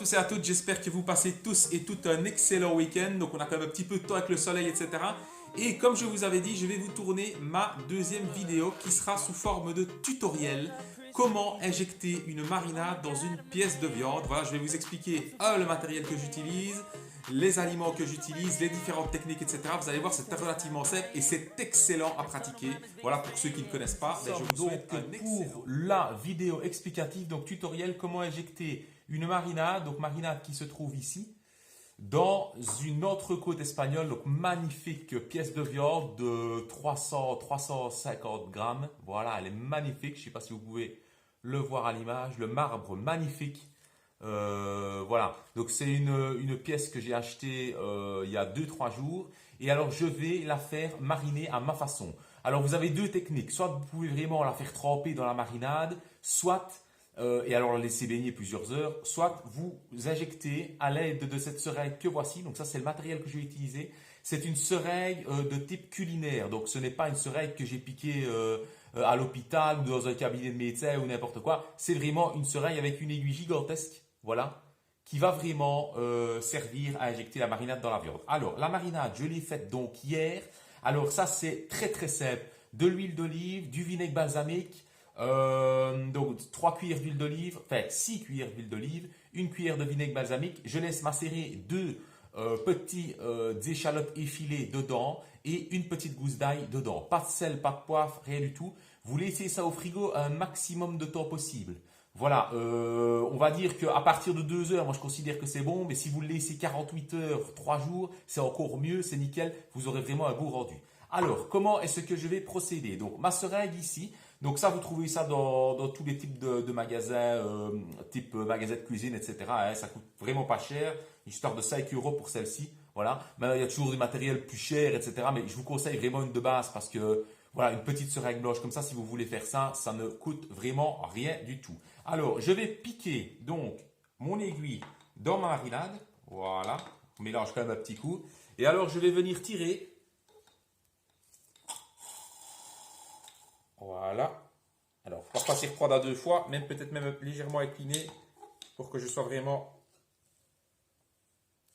tous et à toutes, j'espère que vous passez tous et toutes un excellent week-end. Donc on a quand même un petit peu de temps avec le soleil, etc. Et comme je vous avais dit, je vais vous tourner ma deuxième vidéo qui sera sous forme de tutoriel. Comment injecter une marinade dans une pièce de viande. Voilà, je vais vous expliquer le matériel que j'utilise, les aliments que j'utilise, les différentes techniques, etc. Vous allez voir, c'est relativement simple et c'est excellent à pratiquer. Voilà, pour ceux qui ne connaissent pas, je vous souhaite un excellent... Pour la vidéo explicative, donc tutoriel, comment injecter une marinade, donc marinade qui se trouve ici, dans une autre côte espagnole, donc magnifique pièce de viande de 300-350 grammes. Voilà, elle est magnifique. Je ne sais pas si vous pouvez le voir à l'image. Le marbre magnifique. Voilà, donc c'est une pièce que j'ai achetée il y a 2-3 jours. Et alors je vais la faire mariner à ma façon. Alors vous avez deux techniques. Soit vous pouvez vraiment la faire tremper dans la marinade, soit... et alors la laisser baigner plusieurs heures, soit vous injectez à l'aide de cette seringue que voici, donc ça c'est le matériel que je vais utiliser, c'est une seringue de type culinaire, donc ce n'est pas une seringue que j'ai piquée à l'hôpital ou dans un cabinet de médecin ou n'importe quoi, c'est vraiment une seringue avec une aiguille gigantesque, voilà, qui va vraiment servir à injecter la marinade dans la viande. Alors la marinade, je l'ai faite donc hier, alors ça c'est très très simple, de l'huile d'olive, du vinaigre balsamique, donc 3 cuillères d'huile d'olive, enfin 6 cuillères d'huile d'olive, une cuillère de vinaigre balsamique. Je laisse macérer deux petits échalotes effilées dedans et une petite gousse d'ail dedans. Pas de sel, pas de poivre, rien du tout. Vous laissez ça au frigo un maximum de temps possible. Voilà, on va dire qu'à partir de 2 heures, moi je considère que c'est bon, mais si vous le laissez 48 heures, 3 jours, c'est encore mieux, c'est nickel, vous aurez vraiment un goût rendu. Alors, comment est-ce que je vais procéder? Donc, ma seringue ici, donc ça, vous trouvez ça dans tous les types de magasins, type magasin de cuisine, etc. Hein, ça coûte vraiment pas cher, histoire de 5 euros pour celle-ci. Voilà. Maintenant, il y a toujours du matériel plus cher, etc. Mais je vous conseille vraiment une de base parce que, voilà, une petite seringue blanche comme ça, si vous voulez faire ça, ça ne coûte vraiment rien du tout. Alors, je vais piquer donc mon aiguille dans ma marinade. Voilà. On mélange quand même un petit coup. Et alors, je vais venir tirer. Voilà. Alors, il ne faut pas s'y reprendre à 2 fois, même peut-être même légèrement incliné pour que je sois vraiment...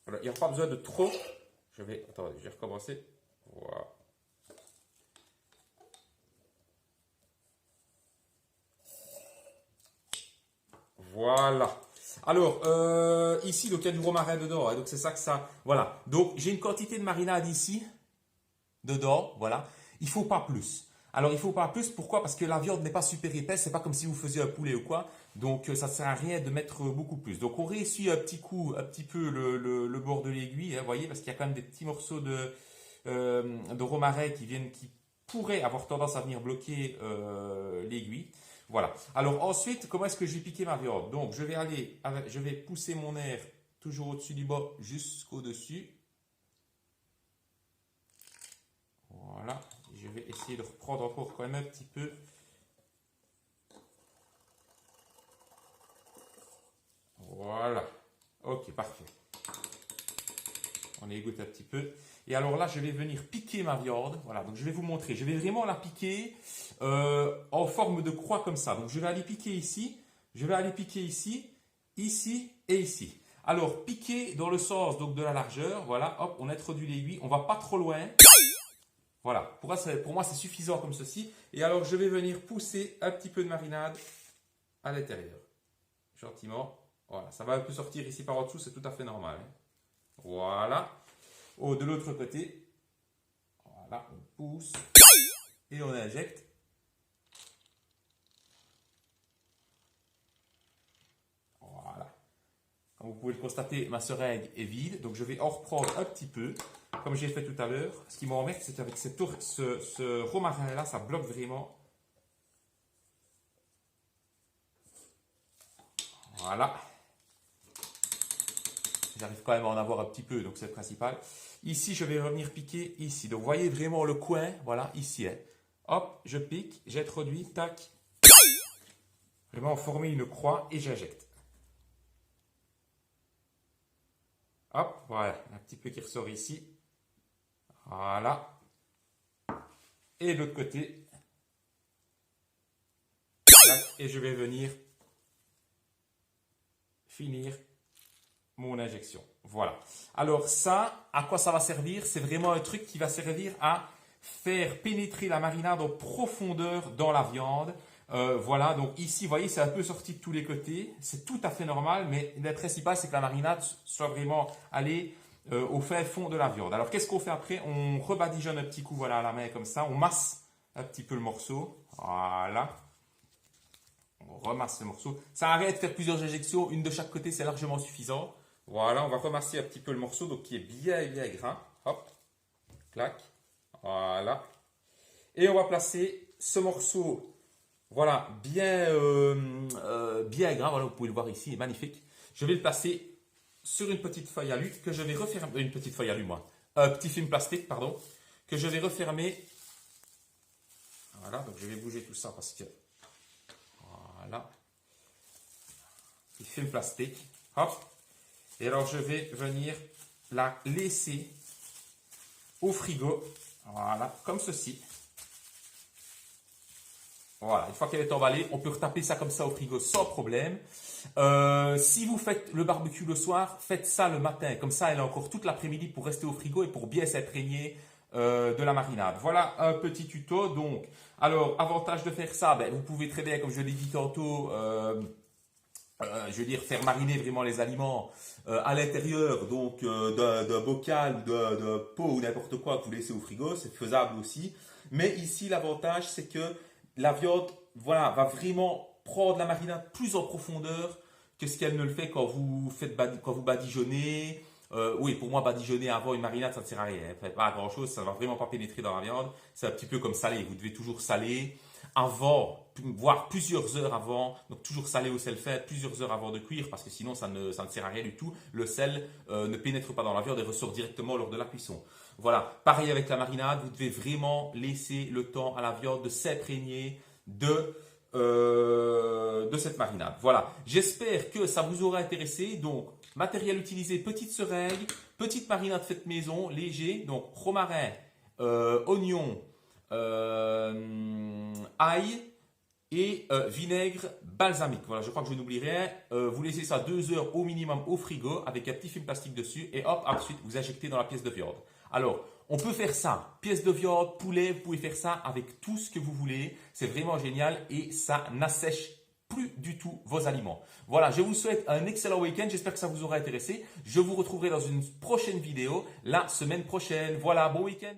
Alors, il n'y a pas besoin de trop. Attendez, je vais recommencer. Voilà. Voilà. Alors, ici, donc, il y a du romarin dedans. Hein, donc, c'est ça que ça... Voilà. Donc, j'ai une quantité de marinade ici, dedans. Voilà. Il ne faut pas plus. Alors, il ne faut pas plus. Pourquoi? Parce que la viande n'est pas super épaisse. C'est pas comme si vous faisiez un poulet ou quoi. Donc, ça ne sert à rien de mettre beaucoup plus. Donc, on réessuie un petit coup, un petit peu le bord de l'aiguille. Vous voyez, parce qu'il y a quand même des petits morceaux de romarin qui pourraient avoir tendance à venir bloquer l'aiguille. Voilà. Alors, ensuite, comment est-ce que je vais piquer ma viande? Donc, je vais pousser mon air toujours au-dessus du bas jusqu'au-dessus. Voilà. Je vais essayer de reprendre encore quand même un petit peu. Voilà. Ok, parfait. On égoutte un petit peu. Et alors là, je vais venir piquer ma viande. Voilà, donc je vais vous montrer. Je vais vraiment la piquer en forme de croix comme ça. Donc je vais aller piquer ici. Je vais aller piquer ici, ici et ici. Alors, piquer dans le sens donc, de la largeur. Voilà, hop, on introduit l'aiguille. On ne va pas trop loin. Voilà, pour moi c'est suffisant comme ceci. Et alors je vais venir pousser un petit peu de marinade à l'intérieur. Gentiment. Voilà, ça va un peu sortir ici par en dessous, c'est tout à fait normal. Hein. Voilà. Oh, de l'autre côté. Voilà, on pousse et on injecte. Voilà. Comme vous pouvez le constater, ma seringue est vide. Donc je vais en reprendre un petit peu. Comme j'ai fait tout à l'heure, ce qui m'emmerde, c'est avec ce romarin-là, ça bloque vraiment. Voilà. J'arrive quand même à en avoir un petit peu, donc c'est le principal. Ici, je vais revenir piquer ici. Donc, vous voyez vraiment le coin, voilà, ici. Hein. Hop, je pique, j'introduis, tac. Vraiment former une croix et j'injecte. Hop, voilà, un petit peu qui ressort ici. Voilà. Et de l'autre côté. Et je vais venir finir mon injection. Voilà. Alors ça, à quoi ça va servir? C'est vraiment un truc qui va servir à faire pénétrer la marinade en profondeur dans la viande. Voilà, donc ici, vous voyez, c'est un peu sorti de tous les côtés. C'est tout à fait normal, mais le principal, c'est que la marinade soit vraiment allée au fin fond de la viande. Alors, qu'est-ce qu'on fait après? On rebadigeonne un petit coup, voilà, à la main comme ça. On masse un petit peu le morceau. Voilà. On remasse le morceau. Ça arrête de faire plusieurs injections. Une de chaque côté, c'est largement suffisant. Voilà, on va remasser un petit peu le morceau, donc qui est bien, bien gras. Hop, clac. Voilà. Et on va placer ce morceau. Voilà, bien gras, voilà, vous pouvez le voir ici, il est magnifique. Je vais le placer sur une petite feuille alu que je vais refermer, une petite feuille alu moi, un petit film plastique, pardon, que je vais refermer. Voilà, donc je vais bouger tout ça parce que, voilà, petit film plastique, hop. Et alors je vais venir la laisser au frigo, voilà, comme ceci. Voilà, une fois qu'elle est emballée, on peut retaper ça comme ça au frigo sans problème. Si vous faites le barbecue le soir, faites ça le matin. Comme ça, elle a encore toute l'après-midi pour rester au frigo et pour bien s'imprégner de la marinade. Voilà un petit tuto. Donc, alors, avantage de faire ça, ben, vous pouvez très bien, comme je l'ai dit tantôt, je veux dire, faire mariner vraiment les aliments à l'intérieur donc d'un bocal, de pot ou n'importe quoi que vous laissez au frigo. C'est faisable aussi. Mais ici, l'avantage, c'est que la viande, voilà, va vraiment prendre la marinade plus en profondeur que ce qu'elle ne le fait quand vous quand vous badigeonnez. Oui, pour moi, badigeonner avant une marinade, ça ne sert à rien. Ça ne fait pas grand chose, ça ne va vraiment pas pénétrer dans la viande. C'est un petit peu comme saler. Vous devez toujours saler avant, voire plusieurs heures avant. Donc toujours saler au sel fin, plusieurs heures avant de cuire, parce que sinon ça ne sert à rien du tout. Le sel ne pénètre pas dans la viande et ressort directement lors de la cuisson. Voilà, pareil avec la marinade, vous devez vraiment laisser le temps à la viande de s'imprégner de cette marinade. Voilà, j'espère que ça vous aura intéressé. Donc, matériel utilisé, petite seringue, petite marinade faite maison, léger, donc romarin, oignon, ail et vinaigre balsamique. Voilà, je crois que je n'oublie rien. Vous laissez ça 2 heures au minimum au frigo avec un petit film plastique dessus et hop, ensuite vous injectez dans la pièce de viande. Alors, on peut faire ça, pièce de viande, poulet, vous pouvez faire ça avec tout ce que vous voulez. C'est vraiment génial et ça n'assèche plus du tout vos aliments. Voilà, je vous souhaite un excellent week-end. J'espère que ça vous aura intéressé. Je vous retrouverai dans une prochaine vidéo la semaine prochaine. Voilà, bon week-end.